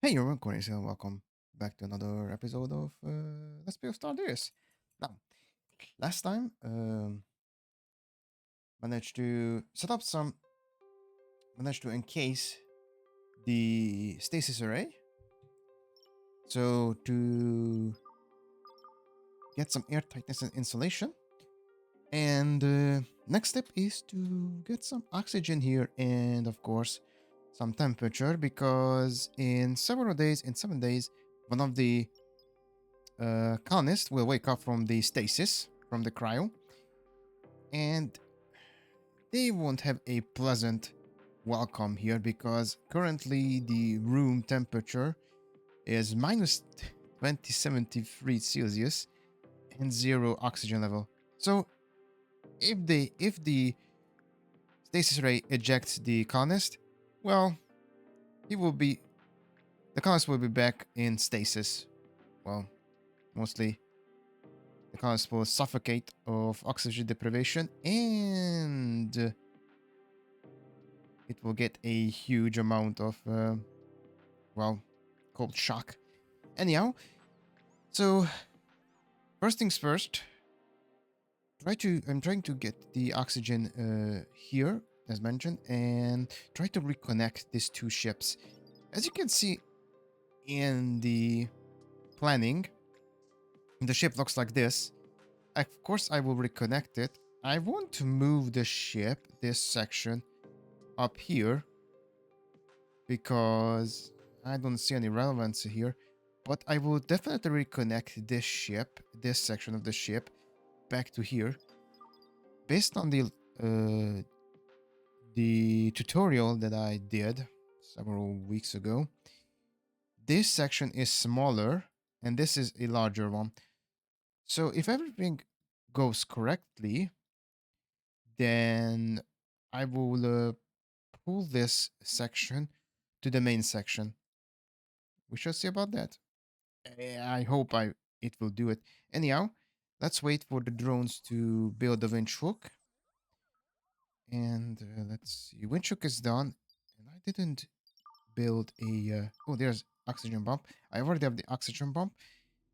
Hey everyone, and welcome back to another episode of Let's Play Stardeus. Now, last time, managed to set up some, managed to encase the stasis array. So to get some air tightness and insulation. And next step is to get some oxygen here and of course some temperature because in several days, in 7 days, one of the colonists will wake up from the stasis, from the cryo, and they won't have a pleasant welcome here because currently the room temperature is minus 2073 Celsius and zero oxygen level. So if the stasis ray ejects the colonist, well, he will be the colonist will be back in stasis. Well, mostly the colonist will suffocate of oxygen deprivation and it will get a huge amount of well, cold shock. Anyhow, so first things first, I'm trying to get the oxygen here, as mentioned, and try to reconnect these two ships. As you can see in the planning, the ship looks like this. Of course, I will reconnect it. I want to move the ship, this section, up here because I don't see any relevance here. But I will definitely reconnect this ship, this section of the ship, back to here. Based on the tutorial that I did several weeks ago, this section is smaller and this is a larger one. So if everything goes correctly, then I will pull this section to the main section. We shall see about that. I hope it will do it. Anyhow, let's wait for the drones to build the winch hook. And let's see. Winch hook is done. And I didn't build a... oh, there's oxygen pump. I already have the oxygen pump.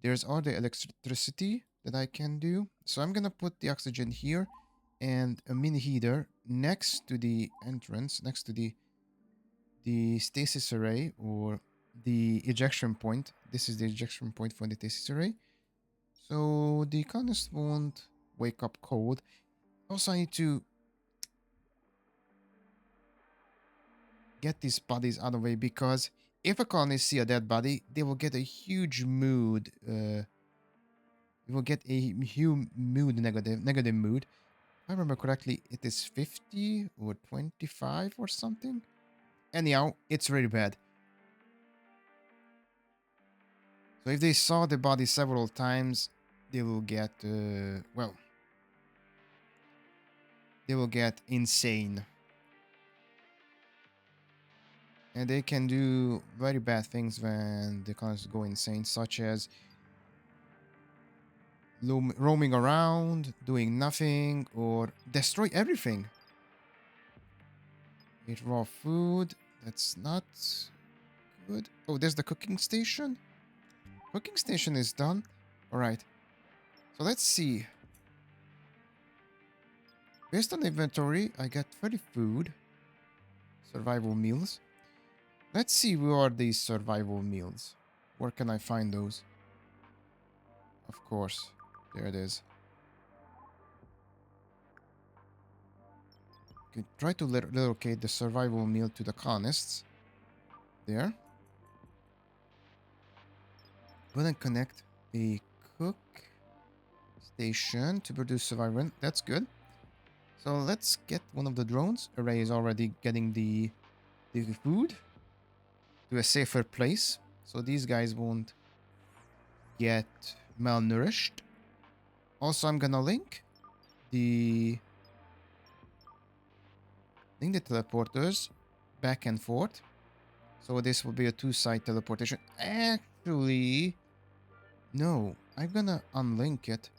There's all the electricity that I can do. So I'm going to put the oxygen here and a mini heater next to the entrance, next to the stasis array or the ejection point. This is the ejection point for the stasis array. So the colonists won't wake up cold. Also, I need to get these bodies out of the way because if a colonist see a dead body, they will get a huge mood. They will get a huge mood negative mood. If I remember correctly, it is 50 or 25 or something. Anyhow, it's really bad. So if they saw the body several times, they will get well, they will get insane. And they can do very bad things when the colonists go insane, such as roaming around, doing nothing, or destroy everything. Eat raw food. That's not good. Oh, there's the cooking station. Cooking station is done. All right. So let's see. Based on inventory, I got 30 food. Survival meals. Let's see where are these survival meals. Where can I find those? Of course. There it is. Okay, try to relocate the survival meal to the colonists. There. Go and connect a cook station to produce survival. That's good. So let's get one of the drones. Array is already getting the food to a safer place. So these guys won't get malnourished. Also, I'm gonna the link the teleporters back and forth. So this will be a two-side teleportation. Actually, no, I'm gonna unlink it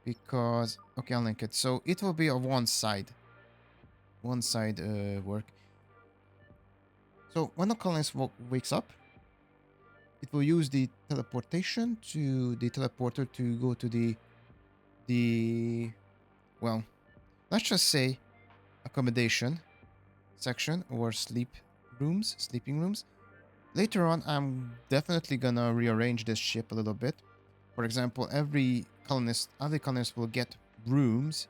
because okay, unlink it. So it will be a one-side work. So when the colonist wakes up, it will use the teleportation to the teleporter to go to the well, let's just say accommodation section or sleeping rooms. Later on, I'm definitely gonna rearrange this ship a little bit. For example, every colonist will get rooms.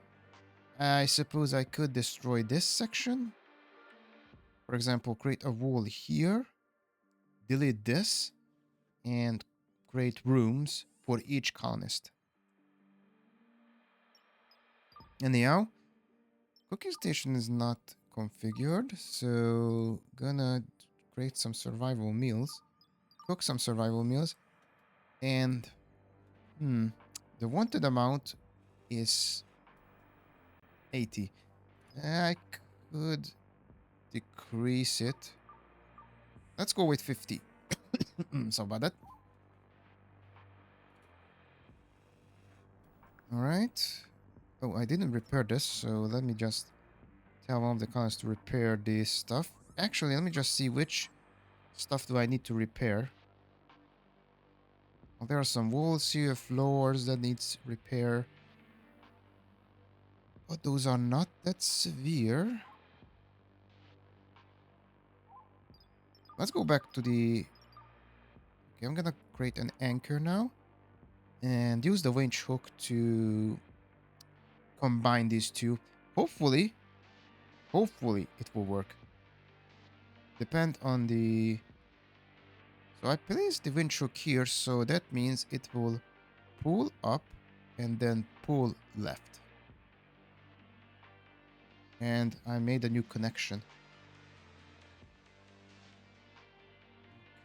I suppose I could destroy this section. For example, create a wall here, delete this, and create rooms for each colonist. Anyhow, cooking station is not configured, so gonna create some survival meals, cook some survival meals, and the wanted amount is 80. I could decrease it. Let's go with 50. So about that. All right. Oh, I didn't repair this, so let me just tell one of the colonists to repair this stuff. Actually, let me just see which stuff do I need to repair. Well, there are some walls here, floors that needs repair. But those are not that severe. Let's go back to the... Okay, I'm gonna create an anchor now. And use the winch hook to combine these two. Hopefully it will work. Depend on the... So I placed the winch hook here, so that means it will pull up and then pull left. And I made a new connection.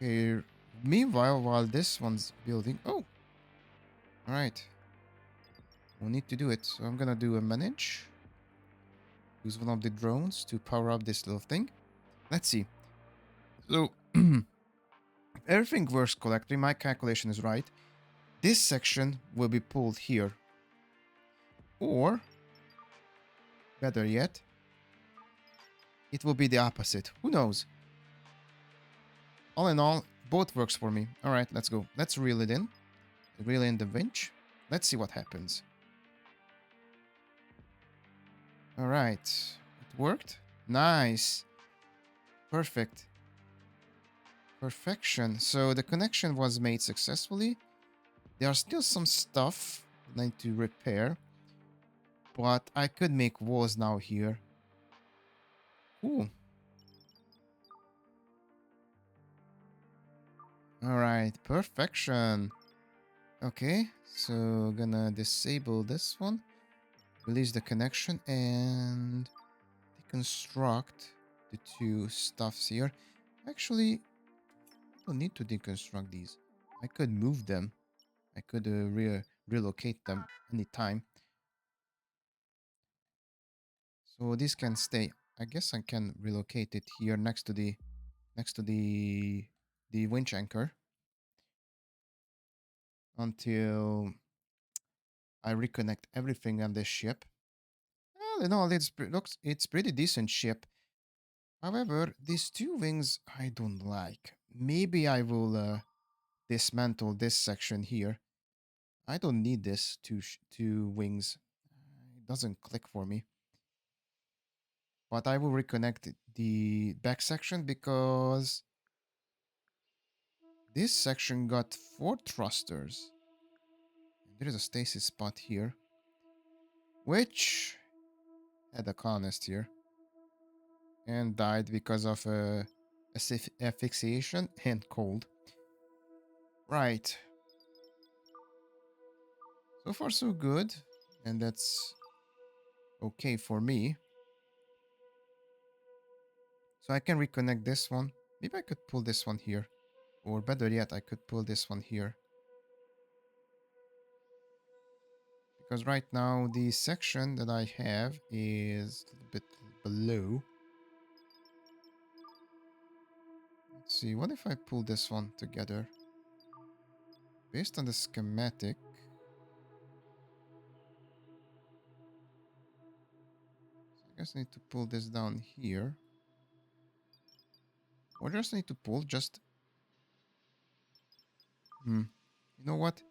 Okay, meanwhile, while this one's building... Oh! Alright. We'll need to do it. So I'm gonna do a manage. Use one of the drones to power up this little thing. Let's see. So... everything works correctly, my calculation is right, this section will be pulled here. Or, better yet, it will be the opposite. Who knows? All in all, both works for me. Alright, let's go. Let's reel it in. Reel in the winch. Let's see what happens. Alright. It worked. Nice. Perfect. Perfection. So the connection was made successfully. There are still some stuff I need to repair. But I could make walls now here. Cool. Alright, perfection. Okay, so gonna disable this one. Release the connection and deconstruct the two stuffs here. Actually, I don't need to deconstruct these. I could move them. I could relocate them anytime. So this can stay. I guess I can relocate it here next to the winch anchor until I reconnect everything on this ship. Well, in all, it's pretty decent ship. However, these two wings I don't like. Maybe I will dismantle this section here. I don't need this two wings. It doesn't click for me. But I will reconnect the back section because this section got 4 thrusters. There is a stasis spot here, which had a colonist here and died because of asphyxiation and cold. Right. So far so good, and that's okay for me. So I can reconnect this one. Maybe I could pull this one here. Or better yet, I could pull this one here. Because right now, the section that I have is a little bit below. Let's see, what if I pull this one together? Based on the schematic, I guess I need to pull this down here. Or just need to pull just... Hmm. You know what?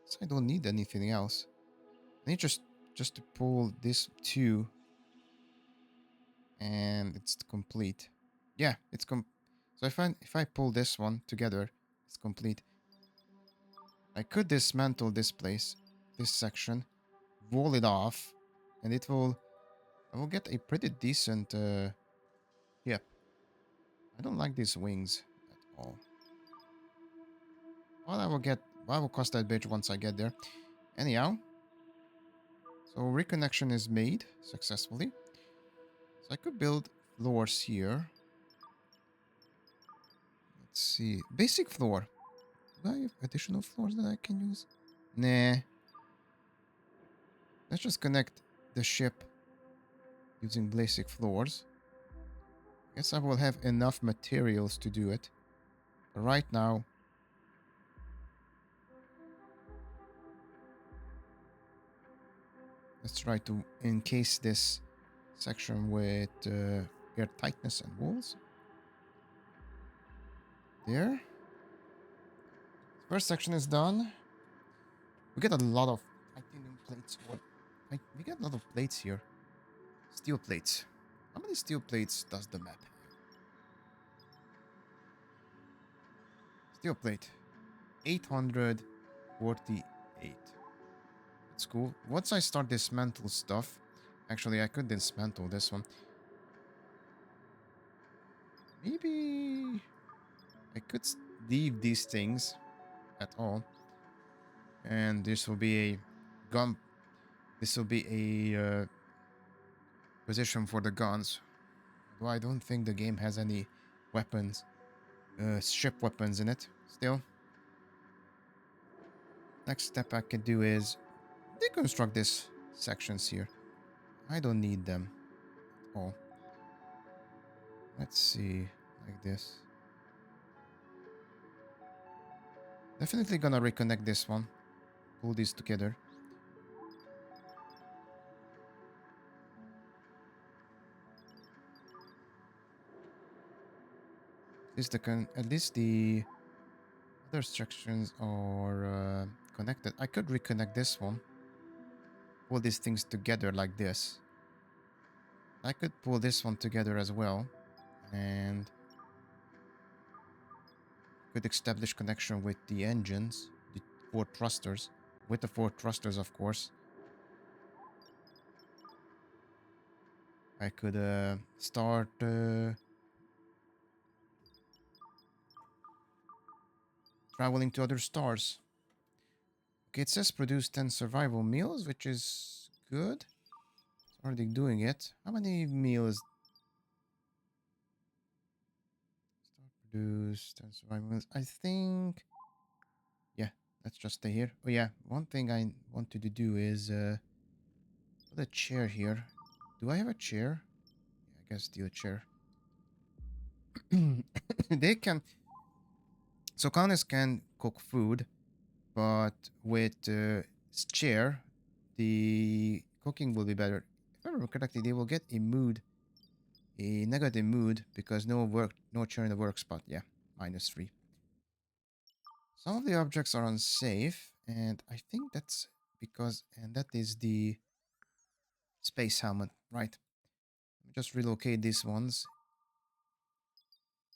So I don't need anything else. I need just to pull this two, and it's complete. Yeah, it's So if I pull this one together, it's complete. I could dismantle this place, this section, wall it off, and I will get a pretty decent ship. I don't like these wings at all. Well, I will cross that bridge once I get there. Anyhow, so reconnection is made successfully. So I could build floors here. Let's see. Basic floor. Do I have additional floors that I can use? Nah. Let's just connect the ship using basic floors. Guess I will have enough materials to do it. But right now, let's try to encase this section with air tightness and walls. There. First section is done. We get a lot of titanium plates. We get a lot of plates here. Steel plates. How many steel plates does the map have? Steel plate. 848. That's cool. Once I start dismantle stuff, actually I could dismantle this one. Maybe I could leave these things at all. And this will be a gun. This will be a position for the guns. Though I don't think the game has any weapons, ship weapons in it. Still, next step I could do is deconstruct these sections here. I don't need them at all. Let's see, like this. Definitely gonna reconnect this one. Pull these together. At least the other sections are connected. I could reconnect this one. Pull these things together like this. I could pull this one together as well. And could establish connection with the engines, the four thrusters. With the four thrusters, of course. I could start traveling to other stars. Okay, it says produce 10 survival meals, which is good. It's already doing it. How many meals? Start produce 10 survival meals. I think... Yeah, let's just stay here. Oh yeah, one thing I wanted to do is put a chair here. Do I have a chair? Yeah, I guess do a chair. They can... So colonists can cook food, but with chair, the cooking will be better. If I remember correctly, they will get a negative mood because no chair in the work spot. Yeah, -3. Some of the objects are unsafe, and I think that's and that is the space helmet, right? Let me just relocate these ones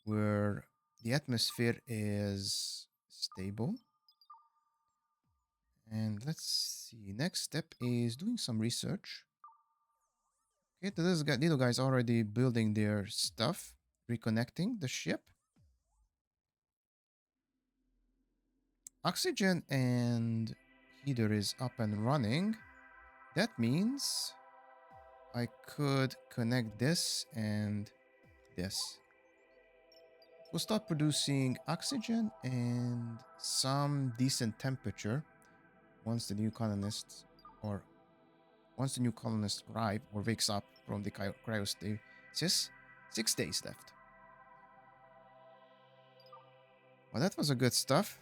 where the atmosphere is stable. And let's see. Next step is doing some research. Okay, so this little guy's already building their stuff, reconnecting the ship. Oxygen and heater is up and running. That means I could connect this and this. We'll start producing oxygen and some decent temperature once the new colonists or once the new colonist arrive or wakes up from the cryostasis. 6 days left. Well, that was a good stuff.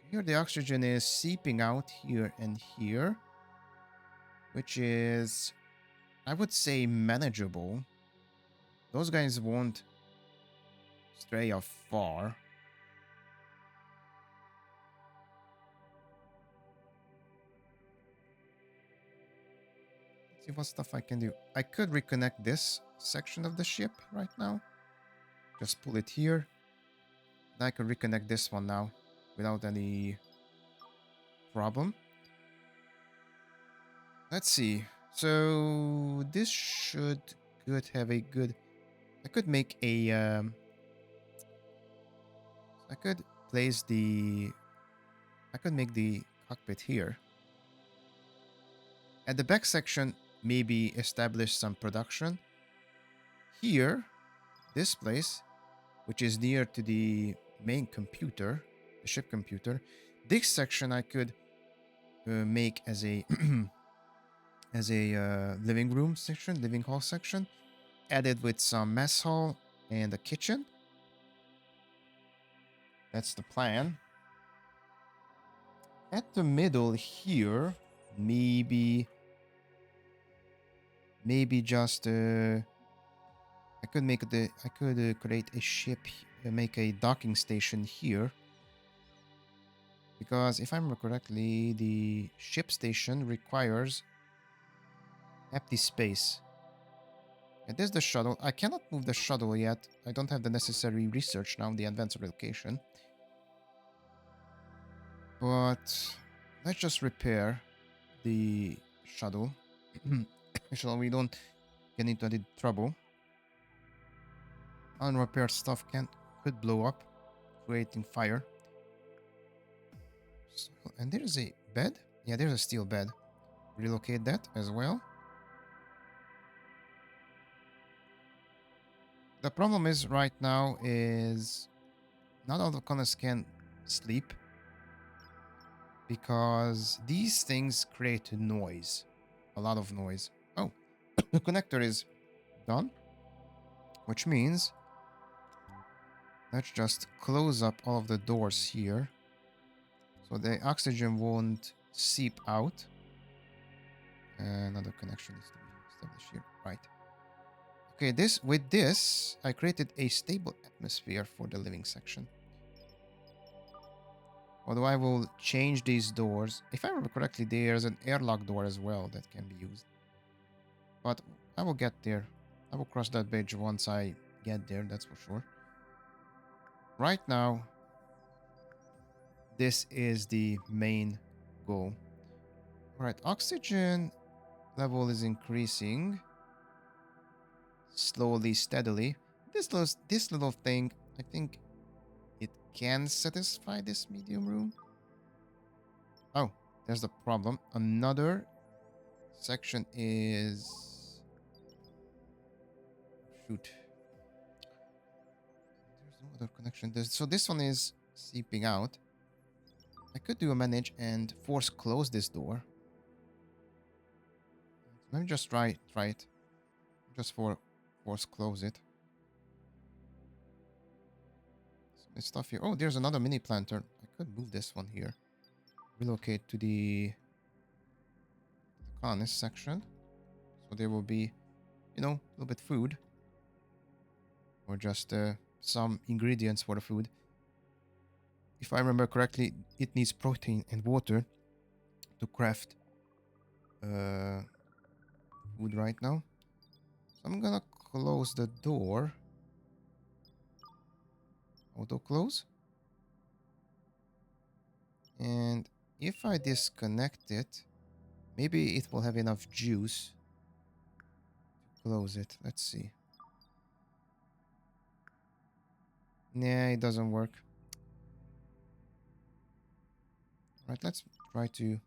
Here the oxygen is seeping out here and here, which is, I would say, manageable. Those guys won't stray off far. see what stuff I can do. I could reconnect this section of the ship right now. Just pull it here. And I could reconnect this one now without any problem. Let's see. So this should have a good. I could make a. I could place the. I could make the cockpit here. At the back section, maybe establish some production. Here, this place, which is near to the main computer, the ship computer. This section I could make as a living room section, living hall section, added with some mess hall and a kitchen. That's the plan. At the middle here, maybe just I could create a ship, make a docking station here. Because if I remember correctly, the ship station requires empty space. And there's the shuttle. I cannot move the shuttle yet. I don't have the necessary research now, the advanced relocation. But let's just repair the shuttle. So we don't get into any trouble. Unrepaired stuff could blow up, creating fire. So, and there's a bed. Yeah, there's a steel bed. Relocate that as well. The problem is right now is not all the colonists can sleep because these things create noise, a lot of noise. Oh, the connector is done, which means let's just close up all of the doors here so the oxygen won't seep out. Another connection needs to be established here. Right. Okay, with this, I created a stable atmosphere for the living section. Although I will change these doors. If I remember correctly, there's an airlock door as well that can be used. But I will get there. I will cross that bridge once I get there, that's for sure. Right now, this is the main goal. Alright, oxygen level is increasing. Slowly, steadily. This little thing, I think it can satisfy this medium room. Oh, there's the problem. Another section is... Shoot. There's no other connection. So this one is seeping out. I could do a manage and force close this door. Let me just try it. Just force close it. Some stuff here. Oh, there's another mini planter. I could move this one here. Relocate to the colonist section. So there will be, a little bit food. Or just some ingredients for the food. If I remember correctly, it needs protein and water to craft food right now. So I'm gonna close the door. Auto close. And if I disconnect it, maybe it will have enough juice to close it. Let's see. Nah, it doesn't work. Right, let's try to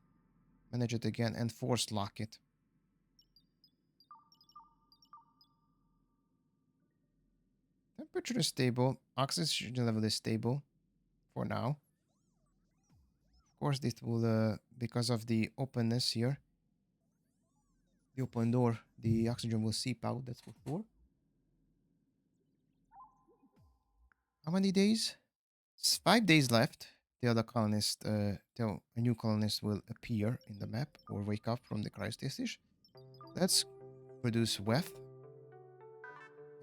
manage it again and force lock it. Temperature is stable. Oxygen level is stable for now. Of course, this will, because of the openness here, the open door, the oxygen will seep out, that's for sure. How many days? It's 5 days left till till a new colonist will appear in the map or wake up from the cryostasis. Let's produce WEF.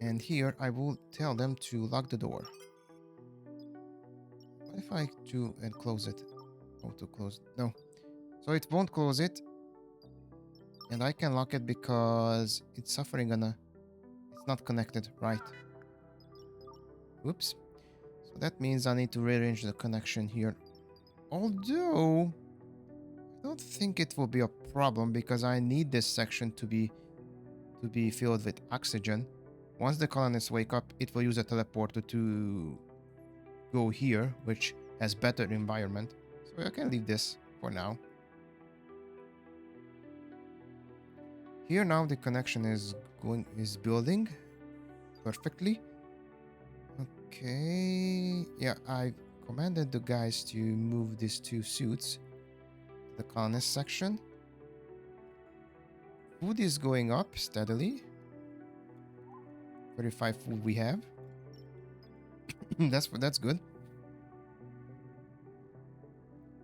And here I will tell them to lock the door. What if I do and close it? Auto close. No. So it won't close it. And I can lock it because it's suffering on a... It's not connected, right? Oops. So that means I need to rearrange the connection here. Although, I don't think it will be a problem because I need this section to be filled with oxygen. Once the colonists wake up, it will use a teleporter to go here, which has better environment. So I can leave this for now. Here now the connection is building perfectly. Okay. Yeah, I commanded the guys to move these two suits to the colonist section. Food is going up steadily. 35 food we have. That's good.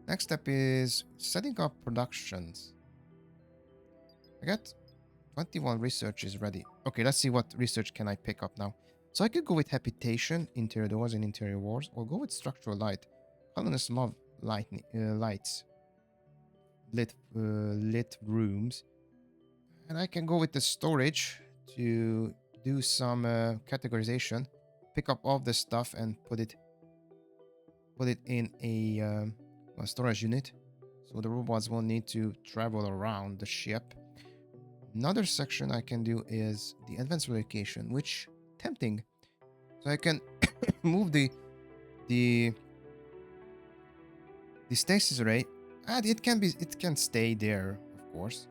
Next step is setting up productions. I got 21 research is ready. Okay, let's see what research can I pick up now. So I could go with habitation, interior doors, and interior walls, or go with structural light. Colonists love lights, lit rooms, and I can go with the storage to do some categorization, pick up all the stuff and put it in a storage unit, so the robots won't need to travel around the ship. Another section I can do is the advanced relocation, which tempting. So I can move the stasis array. And it can stay there, of course.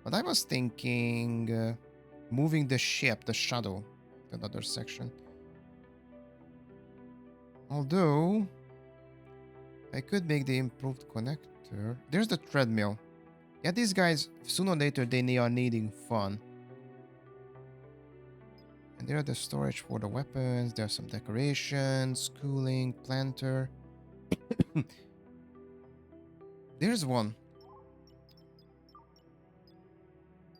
But I was thinking moving the ship, the shuttle, to another section. Although I could make the improved connector. There's the treadmill. Yeah, these guys, sooner or later, they are needing fun. And there are the storage for the weapons. There's some decorations, cooling, planter. There's one.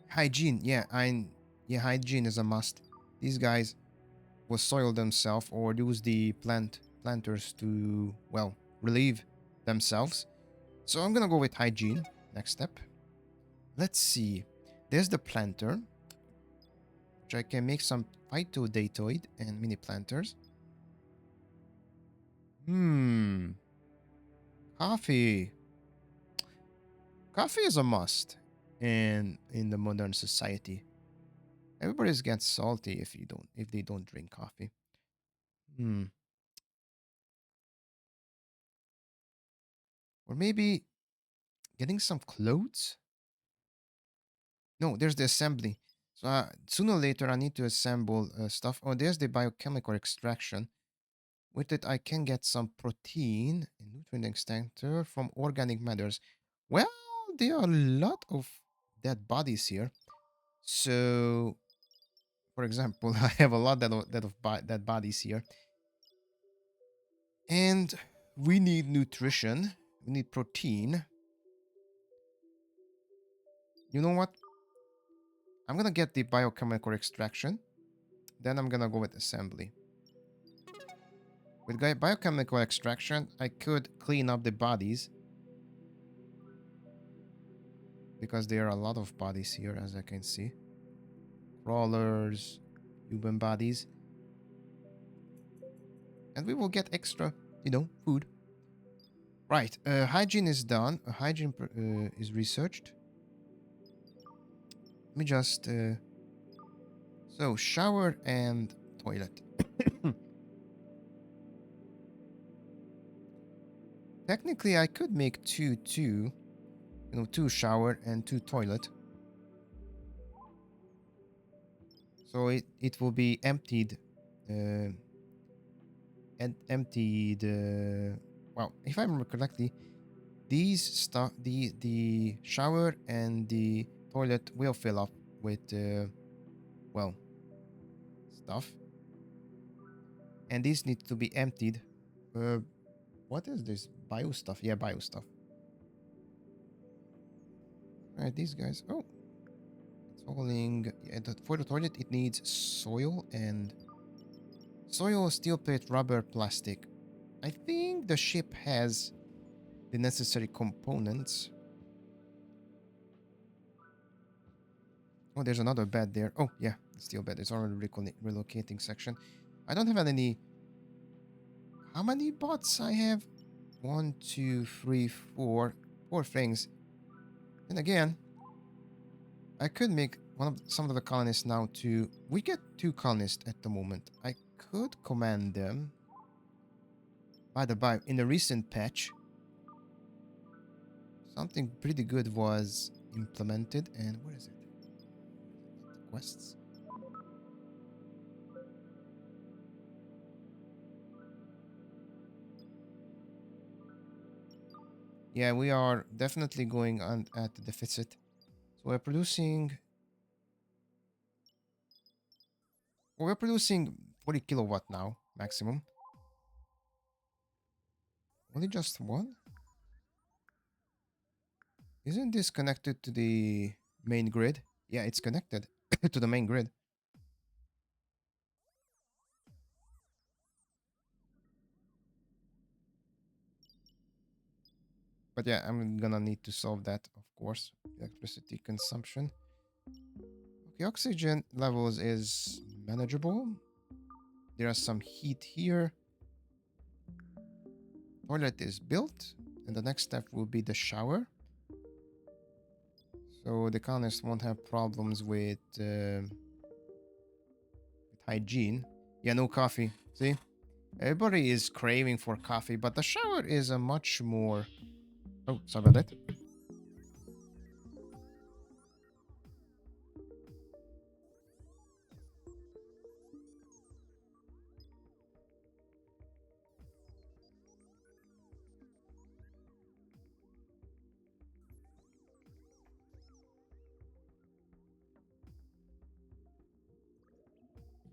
Hygiene. Yeah, hygiene is a must. These guys will soil themselves or use the planters to, well, relieve themselves. So I'm gonna go with hygiene. Next step. Let's see. There's the planter, which I can make some phytodatoid and mini planters. Coffee. Coffee is a must in the modern society. Everybody gets salty if they don't drink coffee. Or maybe getting some clothes. No, there's the assembly. So sooner or later I need to assemble stuff. Oh, there's the biochemical extraction. With it, I can get some protein and nutrient extractor from organic matters. Well, there are a lot of dead bodies here. So, for example, I have a lot dead bodies here. And we need nutrition. We need protein. You know what? I'm going to get the biochemical extraction. Then I'm going to go with assembly. With biochemical extraction, I could clean up the bodies. Because there are a lot of bodies here, as I can see. Crawlers, human bodies. And we will get extra, food. Right, hygiene is done. Hygiene is researched. Let me just... So, shower and toilet. Technically, I could make two, two shower and two toilet. So it will be emptied. And emptied. Well, if I remember correctly, these stuff, the shower and the toilet will fill up with, well, stuff. And these need to be emptied. What is this? Bio stuff. Yeah, bio stuff. Alright, these guys. Oh. It's hauling. Yeah, for the toilet, it needs soil and... Soil, steel plate, rubber, plastic. I think the ship has the necessary components. Oh, there's another bed there. Oh, yeah, steel bed. It's already relocating section. I don't have any. How many bots I have? One, two, three, four. Four things. And again, I could make some of the colonists now to. We get two colonists at the moment. I could command them. By the by, in the recent patch, something pretty good was implemented. And where is it? Not the quests. Yeah, we are definitely going on at the deficit. So we're producing 40 kilowatt now maximum. Only just one? Isn't this connected to the main grid? Yeah, it's connected to the main grid. But yeah, I'm gonna need to solve that, of course. Electricity consumption. Okay, oxygen levels is manageable. There are some heat here. Toilet is built. And the next step will be the shower. So the colonists won't have problems with hygiene. Yeah, no coffee. See? Everybody is craving for coffee, but the shower is a much more. Oh, sorry about that.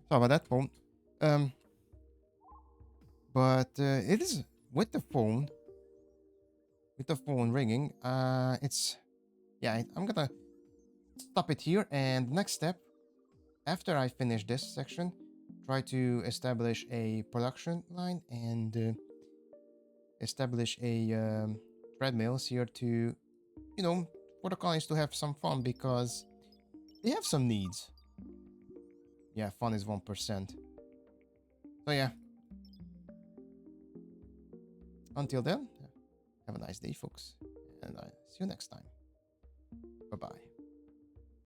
Sorry about that phone. Um, but it is with the phone, ringing. It's yeah. I'm gonna stop it here. And next step, after I finish this section, try to establish a production line and establish a treadmills here to, for the colonies to have some fun because they have some needs. Yeah, fun is 1%. So yeah, until then, have a nice day, folks, and I see you next time. Bye bye.